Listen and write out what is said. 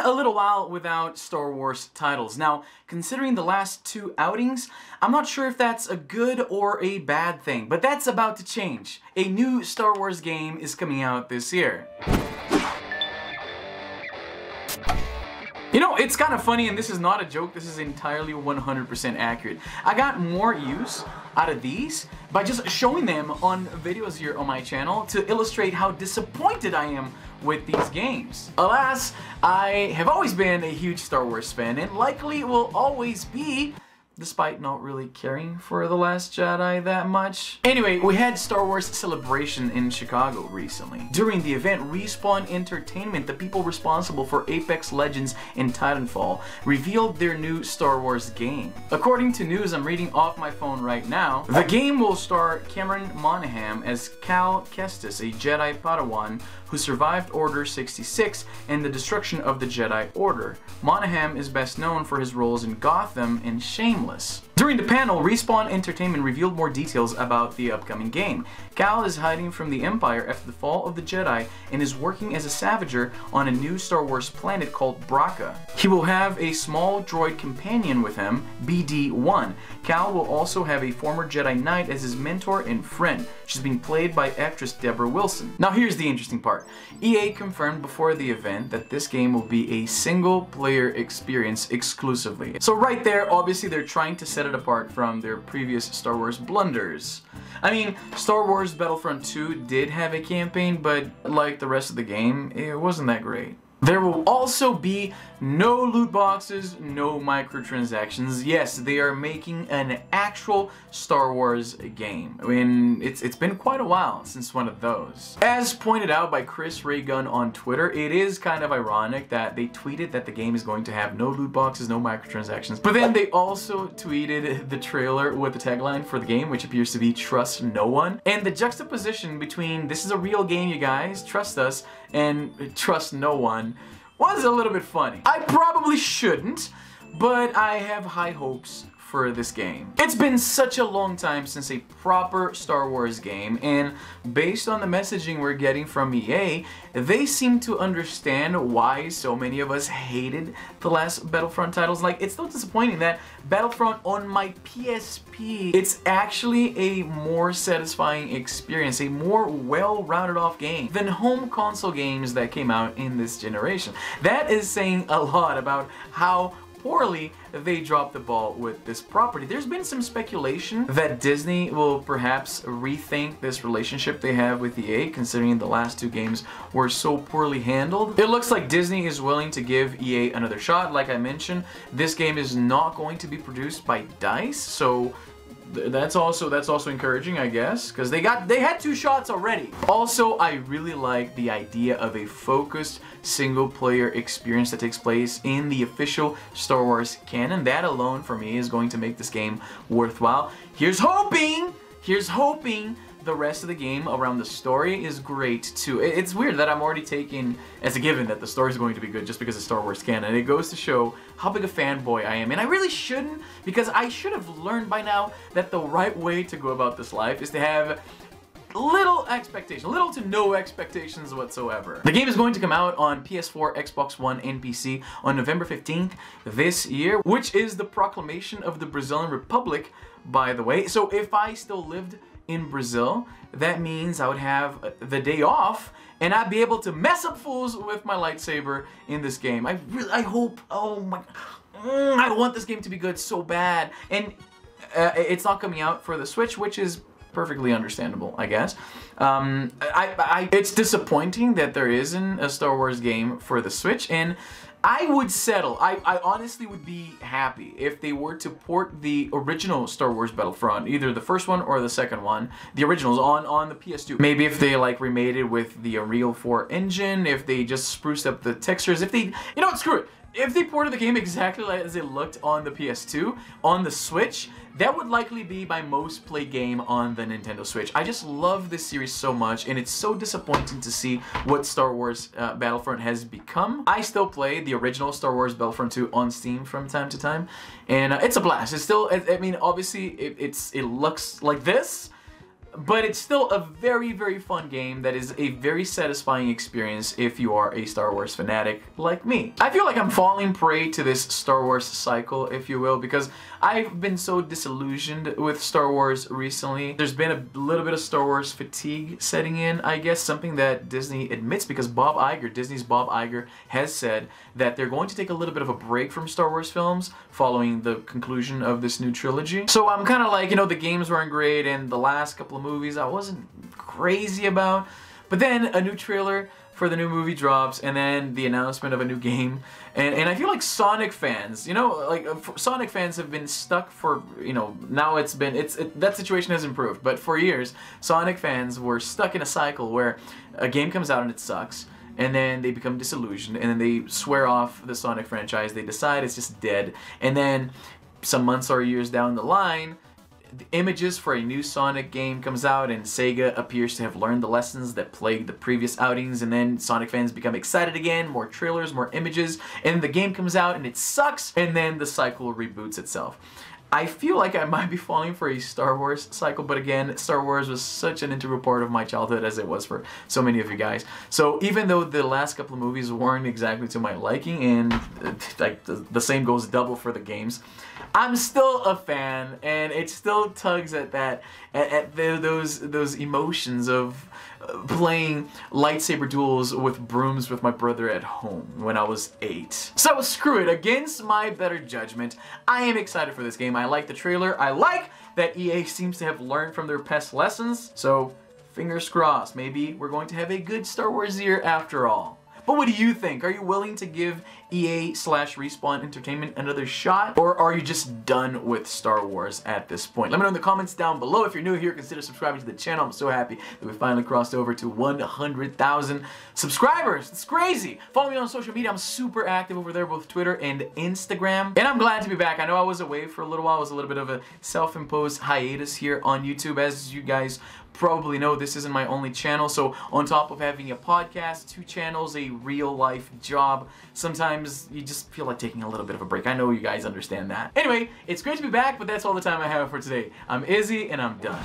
a little while without Star Wars titles. Now, considering the last 2 outings, I'm not sure if that's a good or a bad thing, but that's about to change. A new Star Wars game is coming out this year. You know, it's kind of funny, and this is not a joke, this is entirely 100% accurate. I got more use out of these by just showing them on videos here on my channel to illustrate how disappointed I am with these games. Alas, I have always been a huge Star Wars fan, and likely will always be, despite not really caring for The Last Jedi that much. Anyway, we had Star Wars Celebration in Chicago recently. During the event, Respawn Entertainment, the people responsible for Apex Legends and Titanfall, revealed their new Star Wars game. According to news I'm reading off my phone right now, the game will star Cameron Monaghan as Cal Kestis, a Jedi Padawan who survived Order 66 and the destruction of the Jedi Order. Monaghan is best known for his roles in Gotham and Shameless. During the panel, Respawn Entertainment revealed more details about the upcoming game. Cal is hiding from the Empire after the fall of the Jedi and is working as a scavenger on a new Star Wars planet called Bracca. He will have a small droid companion with him, BD-1. Cal will also have a former Jedi Knight as his mentor and friend. She's being played by actress Deborah Wilson. Now here's the interesting part. EA confirmed before the event that this game will be a single-player experience exclusively. So right there, obviously they're trying to set it apart from their previous Star Wars blunders. I mean, Star Wars Battlefront 2 did have a campaign, but like the rest of the game, it wasn't that great. There will also be no loot boxes, no microtransactions. Yes, they are making an actual Star Wars game. I mean, it's been quite a while since one of those. As pointed out by Chris Raygun on Twitter, it is kind of ironic that they tweeted that the game is going to have no loot boxes, no microtransactions, but then they also tweeted the trailer with the tagline for the game, which appears to be "Trust No One." And the juxtaposition between "this is a real game, you guys, trust us," and "trust no one" was a little bit funny. I probably shouldn't, but I have high hopes for this game. It's been such a long time since a proper Star Wars game, and based on the messaging we're getting from EA, they seem to understand why so many of us hated the last Battlefront titles. Like, it's so disappointing that Battlefront on my PSP, it's actually a more satisfying experience, a more well-rounded off game than home console games that came out in this generation. That is saying a lot about how poorly they dropped the ball with this property. There's been some speculation that Disney will perhaps rethink this relationship they have with EA, considering the last 2 games were so poorly handled. It looks like Disney is willing to give EA another shot. Like I mentioned, this game is not going to be produced by DICE, so that's also encouraging, I guess, because they had 2 shots already. Also, I really like the idea of a focused single-player experience that takes place in the official Star Wars canon. That alone, for me, is going to make this game worthwhile. Here's hoping the rest of the game around the story is great too. It's weird that I'm already taking as a given that the story is going to be good just because of Star Wars canon. It goes to show how big a fanboy I am, and I really shouldn't, because I should have learned by now that the right way to go about this life is to have little to no expectations whatsoever. The game is going to come out on PS4, Xbox One, and PC on November 15th this year, which is the proclamation of the Brazilian Republic, by the way. So if I still lived in Brazil, that means I would have the day off and I'd be able to mess up fools with my lightsaber in this game. I hope, oh my, I want this game to be good so bad. And it's not coming out for the Switch, which is perfectly understandable, I guess. It's disappointing that there isn't a Star Wars game for the Switch, and I would settle. I honestly would be happy if they were to port the original Star Wars Battlefront, either the first one or the second one, the originals, on the PS2. Maybe if they like remade it with the Unreal 4 engine, if they just spruced up the textures, if they, you know what, screw it. If they ported the game exactly like as it looked on the PS2, on the Switch, that would likely be my most played game on the Nintendo Switch. I just love this series so much, and it's so disappointing to see what Star Wars Battlefront has become. I still play the original Star Wars Battlefront 2 on Steam from time to time, and it's a blast. It's still, I mean, obviously, it looks like this. but it's still a very, very fun game that is a very satisfying experience if you are a Star Wars fanatic like me. I feel like I'm falling prey to this Star Wars cycle, if you will, because I've been so disillusioned with Star Wars recently. There's been a little bit of Star Wars fatigue setting in, I guess, something that Disney admits, because Bob Iger, Disney's Bob Iger, has said that they're going to take a little bit of a break from Star Wars films following the conclusion of this new trilogy. So I'm kind of like, you know, the games weren't great, and the last couple of movies I wasn't crazy about, but then a new trailer for the new movie drops, and then the announcement of a new game, and I feel like Sonic fans, you know, like Sonic fans have been stuck for, you know, now that situation has improved, but for years Sonic fans were stuck in a cycle where a game comes out and it sucks, and then they become disillusioned, and then they swear off the Sonic franchise, they decide it's just dead, and then some months or years down the line, the images for a new Sonic game comes out, and Sega appears to have learned the lessons that plagued the previous outings, and then Sonic fans become excited again, more trailers, more images, and the game comes out and it sucks, and then the cycle reboots itself. I feel like I might be falling for a Star Wars cycle, but again, Star Wars was such an integral part of my childhood as it was for so many of you guys. So even though the last couple of movies weren't exactly to my liking, and like the same goes double for the games, I'm still a fan, and it still tugs at that, those emotions of playing lightsaber duels with brooms with my brother at home when I was 8. So screw it, against my better judgment, I am excited for this game. I like the trailer, I like that EA seems to have learned from their past lessons, so fingers crossed, maybe we're going to have a good Star Wars year after all. But what do you think? Are you willing to give EA/Respawn Entertainment another shot? Or are you just done with Star Wars at this point? Let me know in the comments down below. If you're new here, consider subscribing to the channel. I'm so happy that we finally crossed over to 100,000 subscribers. It's crazy. Follow me on social media. I'm super active over there, both Twitter and Instagram. And I'm glad to be back. I know I was away for a little while. It was a little bit of a self-imposed hiatus here on YouTube. As you guys probably know, this isn't my only channel, so on top of having a podcast, 2 channels, a real-life job, sometimes you just feel like taking a little bit of a break. I know you guys understand that. Anyway, it's great to be back, but that's all the time I have for today. I'm Izzy, and I'm done.